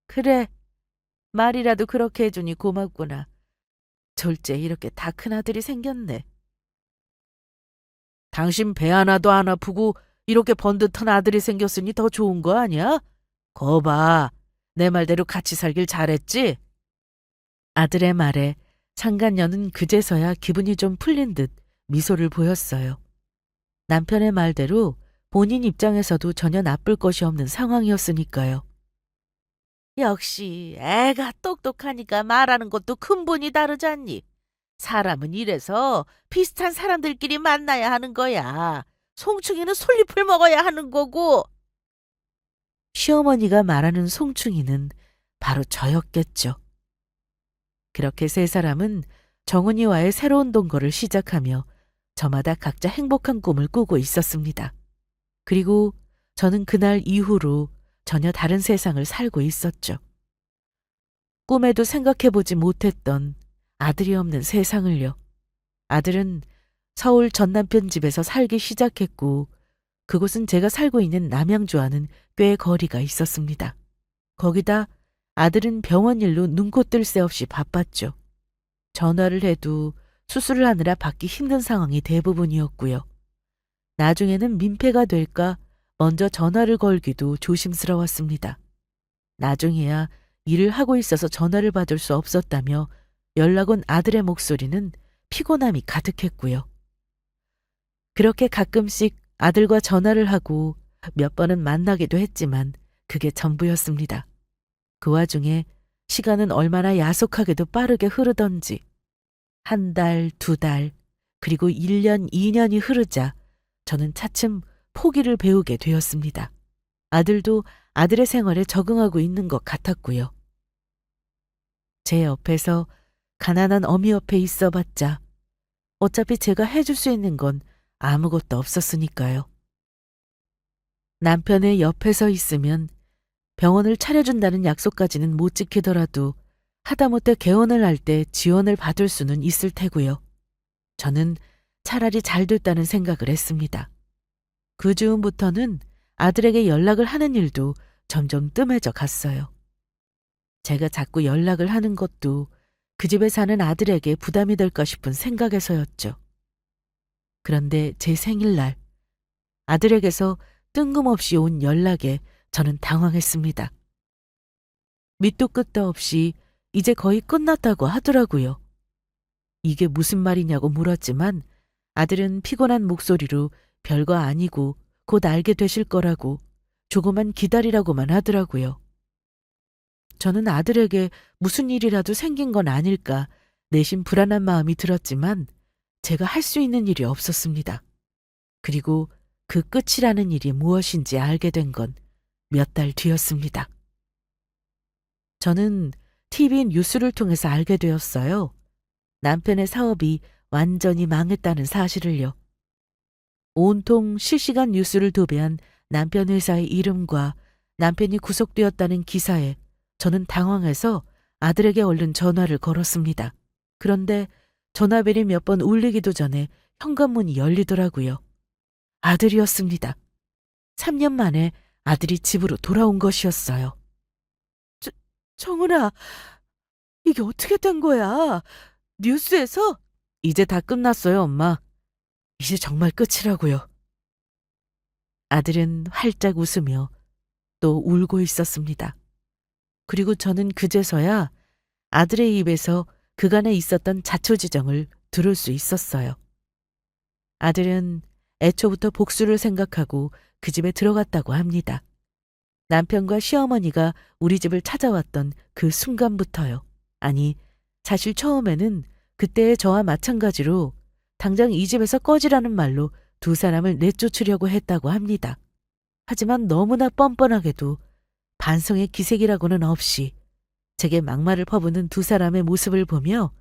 그래, 말이라도 그렇게 해주니 고맙구나. 졸제 이렇게 다 큰 아들이 생겼네. 당신 배 하나도 안 아프고 이렇게 번듯한 아들이 생겼으니 더 좋은 거 아니야? 거봐, 내 말대로 같이 살길 잘했지? 아들의 말에 상간녀는 그제서야 기분이 좀 풀린 듯 미소를 보였어요. 남편의 말대로 본인 입장에서도 전혀 나쁠 것이 없는 상황이었으니까요. 역시 애가 똑똑하니까 말하는 것도 근본이 다르잖니. 사람은 이래서 비슷한 사람들끼리 만나야 하는 거야. 송충이는 솔잎을 먹어야 하는 거고. 시어머니가 말하는 송충이는 바로 저였겠죠. 그렇게 세 사람은 정은이와의 새로운 동거를 시작하며 저마다 각자 행복한 꿈을 꾸고 있었습니다. 그리고 저는 그날 이후로 전혀 다른 세상을 살고 있었죠. 꿈에도 생각해보지 못했던 아들이 없는 세상을요. 아들은 서울 전남편 집에서 살기 시작했고 그곳은 제가 살고 있는 남양주와는 꽤 거리가 있었습니다. 거기다 아들은 병원 일로 눈코 뜰 새 없이 바빴죠. 전화를 해도 수술을 하느라 받기 힘든 상황이 대부분이었고요. 나중에는 민폐가 될까 먼저 전화를 걸기도 조심스러웠습니다. 나중에야 일을 하고 있어서 전화를 받을 수 없었다며 연락 온 아들의 목소리는 피곤함이 가득했고요. 그렇게 가끔씩 아들과 전화를 하고 몇 번은 만나기도 했지만 그게 전부였습니다. 그 와중에 시간은 얼마나 야속하게도 빠르게 흐르던지 한 달, 두 달, 그리고 1년, 2년이 흐르자 저는 차츰 포기를 배우게 되었습니다. 아들도 아들의 생활에 적응하고 있는 것 같았고요. 제 옆에서 가난한 어미 옆에 있어봤자 어차피 제가 해줄 수 있는 건 아무것도 없었으니까요. 남편의 옆에서 있으면 병원을 차려준다는 약속까지는 못 지키더라도 하다못해 개원을 할 때 지원을 받을 수는 있을 테고요. 저는 차라리 잘 됐다는 생각을 했습니다. 그 즈음부터는 아들에게 연락을 하는 일도 점점 뜸해져 갔어요. 제가 자꾸 연락을 하는 것도 그 집에 사는 아들에게 부담이 될까 싶은 생각에서였죠. 그런데 제 생일날 아들에게서 뜬금없이 온 연락에 저는 당황했습니다. 밑도 끝도 없이 이제 거의 끝났다고 하더라고요. 이게 무슨 말이냐고 물었지만 아들은 피곤한 목소리로 별거 아니고 곧 알게 되실 거라고 조금만 기다리라고만 하더라고요. 저는 아들에게 무슨 일이라도 생긴 건 아닐까 내심 불안한 마음이 들었지만 제가 할 수 있는 일이 없었습니다. 그리고 그 끝이라는 일이 무엇인지 알게 된 건 몇 달 뒤였습니다. 저는 TV 뉴스를 통해서 알게 되었어요. 남편의 사업이 완전히 망했다는 사실을요. 온통 실시간 뉴스를 도배한 남편 회사의 이름과 남편이 구속되었다는 기사에 저는 당황해서 아들에게 얼른 전화를 걸었습니다. 그런데 전화벨이 몇 번 울리기도 전에 현관문이 열리더라고요. 아들이었습니다. 3년 만에 아들이 집으로 돌아온 것이었어요. 정은아, 이게 어떻게 된 거야? 뉴스에서? 이제 다 끝났어요, 엄마. 이제 정말 끝이라고요. 아들은 활짝 웃으며 또 울고 있었습니다. 그리고 저는 그제서야 아들의 입에서 그간에 있었던 자초지정을 들을 수 있었어요. 아들은 애초부터 복수를 생각하고 그 집에 들어갔다고 합니다. 남편과 시어머니가 우리 집을 찾아왔던 그 순간부터요. 아니, 사실 처음에는 그때의 저와 마찬가지로 당장 이 집에서 꺼지라는 말로 두 사람을 내쫓으려고 했다고 합니다. 하지만 너무나 뻔뻔하게도 반성의 기색이라고는 없이 제게 막말을 퍼부는 두 사람의 모습을 보며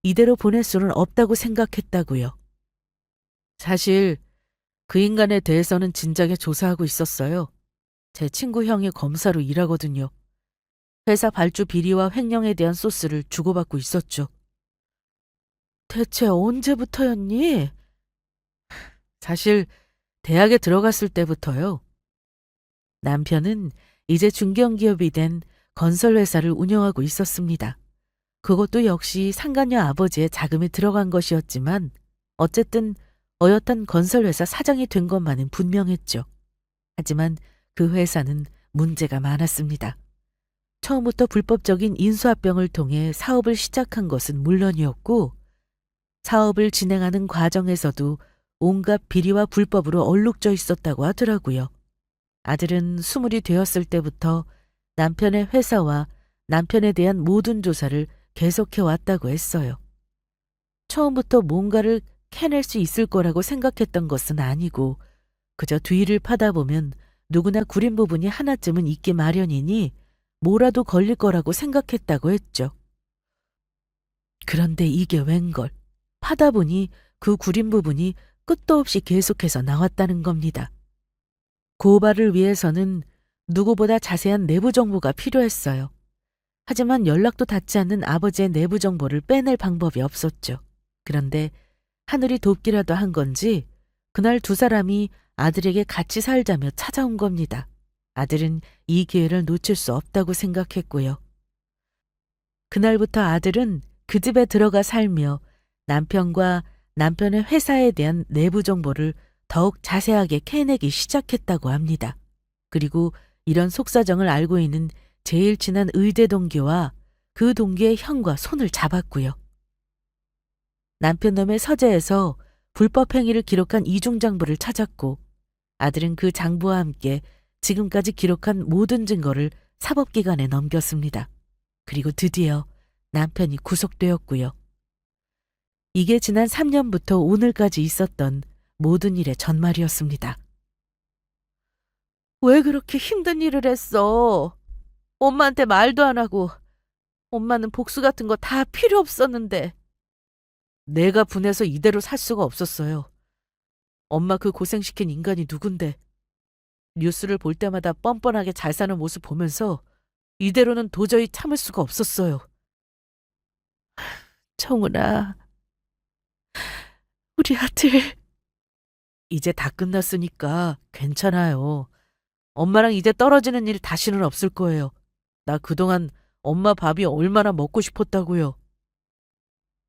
이대로 보낼 수는 없다고 생각했다고요. 사실 그 인간에 대해서는 진작에 조사하고 있었어요. 제 친구 형이 검사로 일하거든요. 회사 발주 비리와 횡령에 대한 소스를 주고받고 있었죠. 대체 언제부터였니? 사실 대학에 들어갔을 때부터요. 남편은 이제 중견기업이 된 건설회사를 운영하고 있었습니다. 그것도 역시 상간녀 아버지의 자금이 들어간 것이었지만 어쨌든 어엿한 건설회사 사장이 된 것만은 분명했죠. 하지만 그 회사는 문제가 많았습니다. 처음부터 불법적인 인수합병을 통해 사업을 시작한 것은 물론이었고 사업을 진행하는 과정에서도 온갖 비리와 불법으로 얼룩져 있었다고 하더라고요. 아들은 20이 되었을 때부터 남편의 회사와 남편에 대한 모든 조사를 계속해 왔다고 했어요. 처음부터 뭔가를 캐낼 수 있을 거라고 생각했던 것은 아니고 그저 뒤를 파다 보면 누구나 구린 부분이 하나쯤은 있기 마련이니 뭐라도 걸릴 거라고 생각했다고 했죠. 그런데 이게 웬걸. 파다 보니 그 구린 부분이 끝도 없이 계속해서 나왔다는 겁니다. 고발을 위해서는 누구보다 자세한 내부 정보가 필요했어요. 하지만 연락도 닿지 않는 아버지의 내부 정보를 빼낼 방법이 없었죠. 그런데 하늘이 돕기라도 한 건지 그날 두 사람이 아들에게 같이 살자며 찾아온 겁니다. 아들은 이 기회를 놓칠 수 없다고 생각했고요. 그날부터 아들은 그 집에 들어가 살며 남편과 남편의 회사에 대한 내부 정보를 더욱 자세하게 캐내기 시작했다고 합니다. 그리고 이런 속사정을 알고 있는 제일 친한 의대 동기와 그 동기의 형과 손을 잡았고요. 남편 놈의 서재에서 불법 행위를 기록한 이중장부를 찾았고 아들은 그 장부와 함께 지금까지 기록한 모든 증거를 사법기관에 넘겼습니다. 그리고 드디어 남편이 구속되었고요. 이게 지난 3년부터 오늘까지 있었던 모든 일의 전말이었습니다. 왜 그렇게 힘든 일을 했어? 엄마한테 말도 안 하고 엄마는 복수 같은 거 다 필요 없었는데. 내가 분해서 이대로 살 수가 없었어요. 엄마 그 고생시킨 인간이 누군데. 뉴스를 볼 때마다 뻔뻔하게 잘 사는 모습 보면서 이대로는 도저히 참을 수가 없었어요. 청훈아, 우리 아들. 이제 다 끝났으니까 괜찮아요. 엄마랑 이제 떨어지는 일 다시는 없을 거예요. 나 그동안 엄마 밥이 얼마나 먹고 싶었다고요.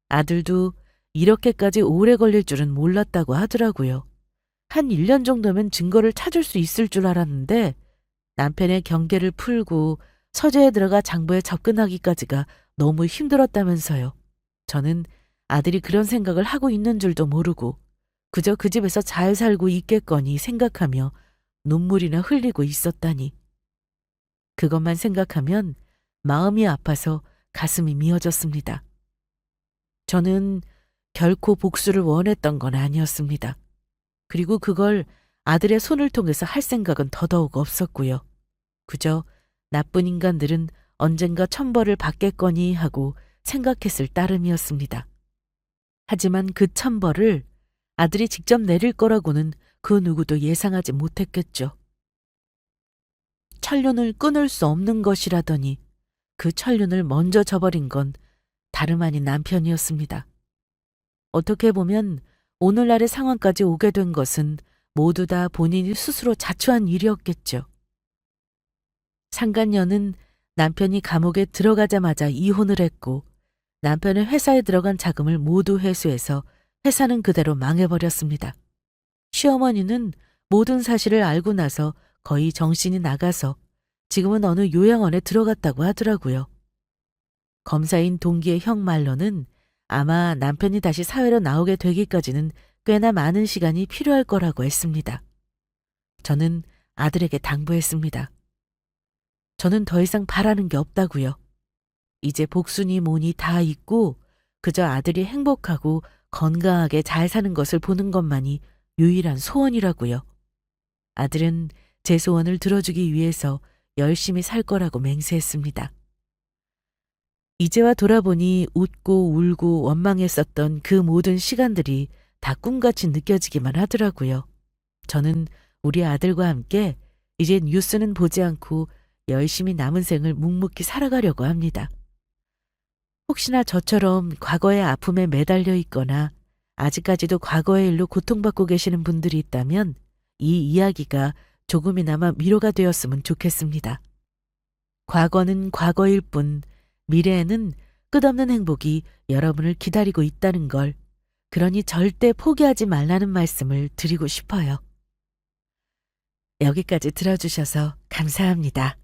아들도 이렇게까지 오래 걸릴 줄은 몰랐다고 하더라고요. 한 1년 정도면 증거를 찾을 수 있을 줄 알았는데 남편의 경계를 풀고 서재에 들어가 장부에 접근하기까지가 너무 힘들었다면서요. 저는 아들이 그런 생각을 하고 있는 줄도 모르고 그저 그 집에서 잘 살고 있겠거니 생각하며 눈물이나 흘리고 있었다니. 그것만 생각하면 마음이 아파서 가슴이 미어졌습니다. 저는 결코 복수를 원했던 건 아니었습니다. 그리고 그걸 아들의 손을 통해서 할 생각은 더더욱 없었고요. 그저 나쁜 인간들은 언젠가 천벌을 받겠거니 하고 생각했을 따름이었습니다. 하지만 그 천벌을 아들이 직접 내릴 거라고는 그 누구도 예상하지 못했겠죠. 천륜을 끊을 수 없는 것이라더니 그 천륜을 먼저 저버린 건 다름 아닌 남편이었습니다. 어떻게 보면 오늘날의 상황까지 오게 된 것은 모두 다 본인이 스스로 자초한 일이었겠죠. 상간녀는 남편이 감옥에 들어가자마자 이혼을 했고 남편의 회사에 들어간 자금을 모두 회수해서 회사는 그대로 망해버렸습니다. 시어머니는 모든 사실을 알고 나서 거의 정신이 나가서 지금은 어느 요양원에 들어갔다고 하더라고요. 검사인 동기의 형 말로는 아마 남편이 다시 사회로 나오게 되기까지는 꽤나 많은 시간이 필요할 거라고 했습니다. 저는 아들에게 당부했습니다. 저는 더 이상 바라는 게 없다고요. 이제 복순이 뭐니 다 있고 그저 아들이 행복하고 건강하게 잘 사는 것을 보는 것만이 유일한 소원이라고요. 아들은 제 소원을 들어주기 위해서 열심히 살 거라고 맹세했습니다. 이제와 돌아보니 웃고 울고 원망했었던 그 모든 시간들이 다 꿈같이 느껴지기만 하더라고요. 저는 우리 아들과 함께 이제 뉴스는 보지 않고 열심히 남은 생을 묵묵히 살아가려고 합니다. 혹시나 저처럼 과거의 아픔에 매달려 있거나 아직까지도 과거의 일로 고통받고 계시는 분들이 있다면 이 이야기가 조금이나마 위로가 되었으면 좋겠습니다. 과거는 과거일 뿐 미래에는 끝없는 행복이 여러분을 기다리고 있다는 걸, 그러니 절대 포기하지 말라는 말씀을 드리고 싶어요. 여기까지 들어주셔서 감사합니다.